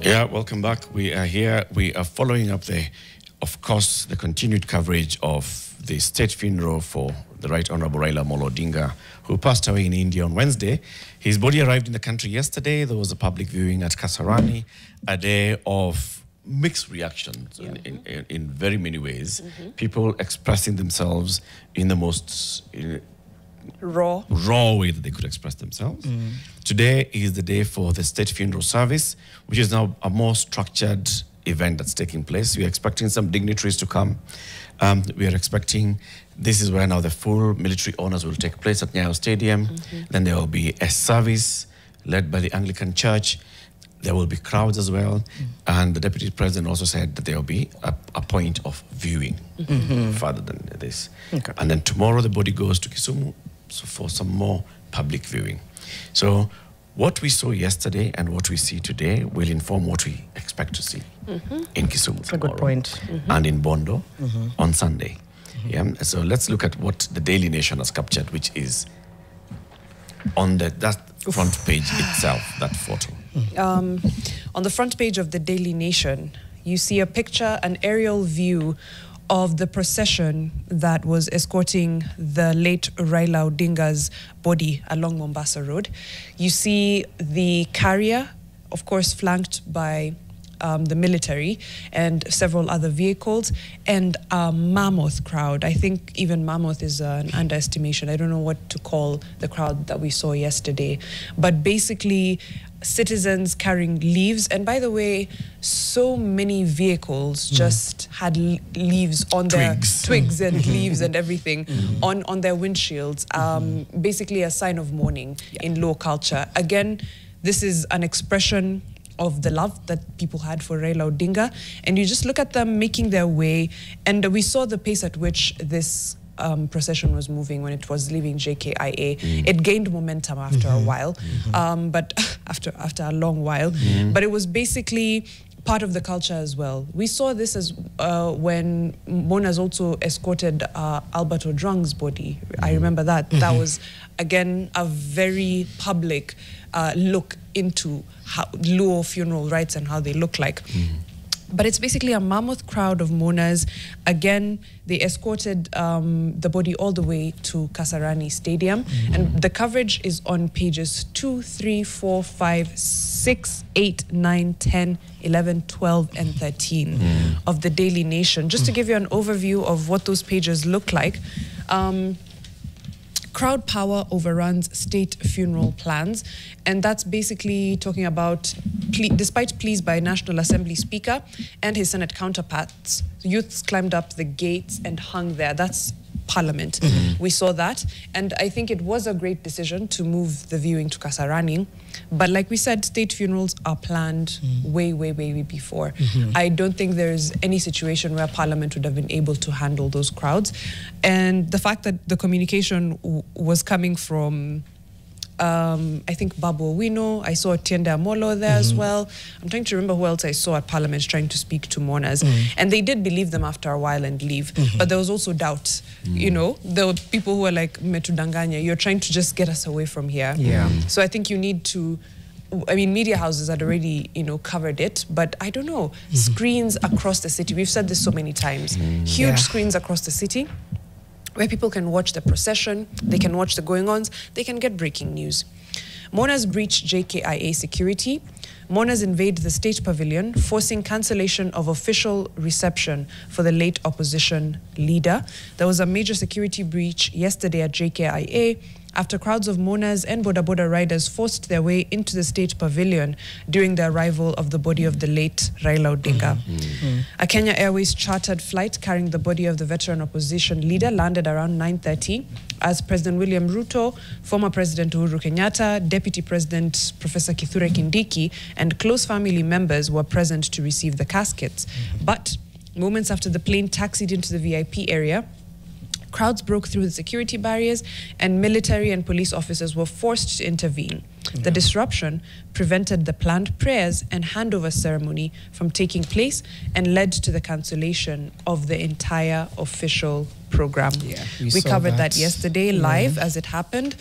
Yeah, welcome back. We are here. We are following up of course, the continued coverage of the state funeral for the Right Honorable Raila Odinga, who passed away in India on Wednesday. His body arrived in the country yesterday. There was a public viewing at Kasarani, a day of mixed reactions in very many ways. People expressing themselves in the most raw way that they could express themselves. Today is the day for the state funeral service, which is now a more structured event that's taking place. We are expecting some dignitaries to come. We are expecting, this is where now the full military honors will take place at Nyayo Stadium. Then there will be a service led by the Anglican Church. There will be crowds as well. And the Deputy President also said that there will be a point of viewing further than this. And then tomorrow the body goes to Kisumu for some more public viewing. So what we saw yesterday and what we see today will inform what we expect to see in Kisumu That's a good point. and in Bondo on Sunday. Yeah. So let's look at what the Daily Nation has captured, which is on that front page itself, that photo. On the front page of the Daily Nation, you see a picture, an aerial view of the procession that was escorting the late Raila Odinga's body along Mombasa Road. You see the carrier, of course, flanked by the military and several other vehicles, and a mammoth crowd. I think even mammoth is an underestimation. I don't know what to call the crowd that we saw yesterday. But basically, citizens carrying leaves. And by the way, so many vehicles just had leaves on their twigs and leaves and everything on their windshields. Basically a sign of mourning in Luo culture. Again, this is an expression of the love that people had for Raila Odinga. And you just look at them making their way. And we saw the pace at which this procession was moving when it was leaving JKIA. It gained momentum after a while, but after a long while. But it was basically part of the culture as well. We saw this as when Monas also escorted Albert Ojwang's body. I remember that. That was, again, a very public look into how Luo funeral rites and how they look like. But it's basically a mammoth crowd of mourners. Again, they escorted the body all the way to Kasarani Stadium. And the coverage is on pages 2, 3, 4, 5, 6, 8, 9, 10, 11, 12, and 13 of the Daily Nation. Just to give you an overview of what those pages look like. Crowd power overruns state funeral plans. And that's basically talking about, despite pleas by National Assembly Speaker and his Senate counterparts, youths climbed up the gates and hung there. That's Parliament. We saw that. And I think it was a great decision to move the viewing to Kasarani. But like we said, state funerals are planned way before. I don't think there's any situation where Parliament would have been able to handle those crowds. And the fact that the communication was coming from I think Babu Owino, I saw Tiende Amolo there as well. I'm trying to remember who else I saw at Parliament trying to speak to mourners. And they did believe them after a while and leave. But there was also doubt. You know, there were people who were like, Metudanganya, you're trying to just get us away from here. So I think you need to, I mean, media houses had already, you know, covered it, but I don't know, screens across the city. We've said this so many times. Huge screens across the city, where people can watch the procession, they can watch the going-ons, they can get breaking news. Mourners breach JKIA security. Mourners invade the State Pavilion, forcing cancellation of official reception for the late opposition leader. There was a major security breach yesterday at JKIA after crowds of mourners and Boda Boda riders forced their way into the State Pavilion during the arrival of the body of the late Raila Odinga. A Kenya Airways chartered flight carrying the body of the veteran opposition leader landed around 9:30 as President William Ruto, former President Uhuru Kenyatta, Deputy President Professor Kithure Kindiki, and close family members were present to receive the caskets. But moments after the plane taxied into the VIP area, crowds broke through the security barriers and military and police officers were forced to intervene. The disruption prevented the planned prayers and handover ceremony from taking place and led to the cancellation of the entire official program. We covered that yesterday live as it happened.